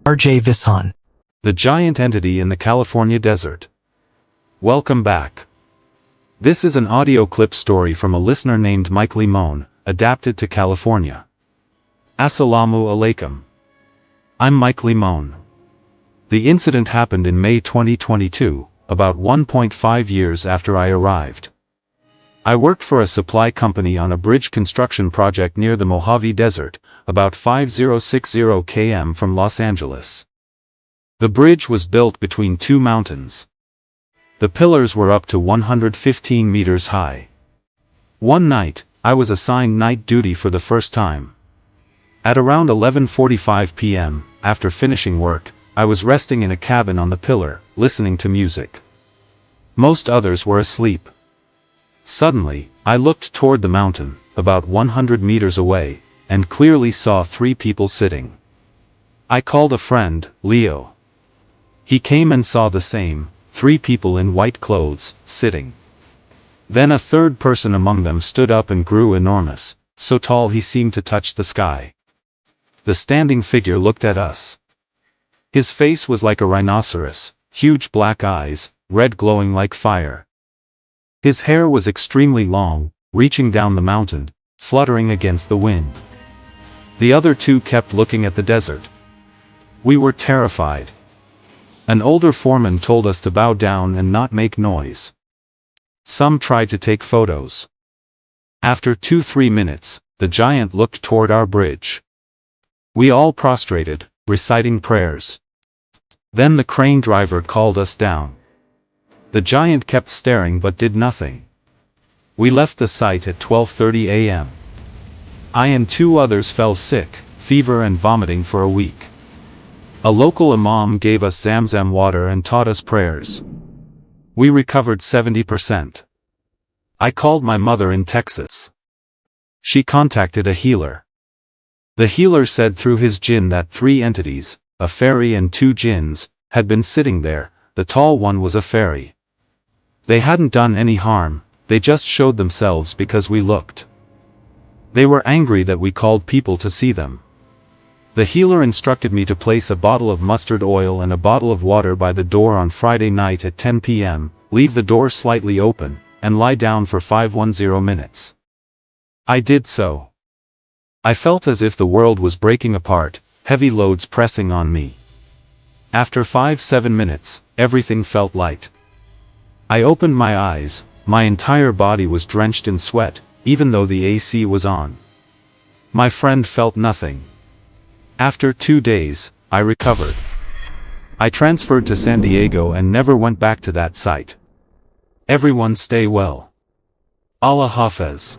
RJ Vishon. The giant entity in the California desert. Welcome back. This is an audio clip story from a listener named Mike Limon, adapted to California. Assalamu alaikum. I'm Mike Limon. The incident happened in May 2022, about 1.5 years after I arrived. I worked for a supply company on a bridge construction project near the Mojave Desert, about 5060 km from Los Angeles. The bridge was built between two mountains. The pillars were up to 115 meters high. One night, I was assigned night duty for the first time. At around 11:45 p.m., after finishing work, I was resting in a cabin on the pillar, listening to music. Most others were asleep. Suddenly, I looked toward the mountain, about 100 meters away, and clearly saw three people sitting. I called a friend, Leo. He came and saw the same, three people in white clothes, sitting. Then a third person among them stood up and grew enormous, so tall he seemed to touch the sky. The standing figure looked at us. His face was like a rhinoceros, huge black eyes, red glowing like fire. His hair was extremely long, reaching down the mountain, fluttering against the wind. The other two kept looking at the desert. We were terrified. An older foreman told us to bow down and not make noise. Some tried to take photos. After 2-3 minutes, the giant looked toward our bridge. We all prostrated, reciting prayers. Then the crane driver called us down. The giant kept staring but did nothing. We left the site at 12:30 a.m. I and two others fell sick, fever and vomiting for a week. A local imam gave us Zamzam water and taught us prayers. We recovered 70%. I called my mother in Texas. She contacted a healer. The healer said through his jinn that three entities, a fairy and two jinns, had been sitting there. The tall one was a fairy. They hadn't done any harm, they just showed themselves because we looked. They were angry that we called people to see them. The healer instructed me to place a bottle of mustard oil and a bottle of water by the door on Friday night at 10 p.m., leave the door slightly open, and lie down for 510 minutes. I did so. I felt as if the world was breaking apart, heavy loads pressing on me. After 5-7 minutes, everything felt light. I opened my eyes, my entire body was drenched in sweat, even though the AC was on. My friend felt nothing. After 2 days, I recovered. I transferred to San Diego and never went back to that site. Everyone stay well. Allah Hafez.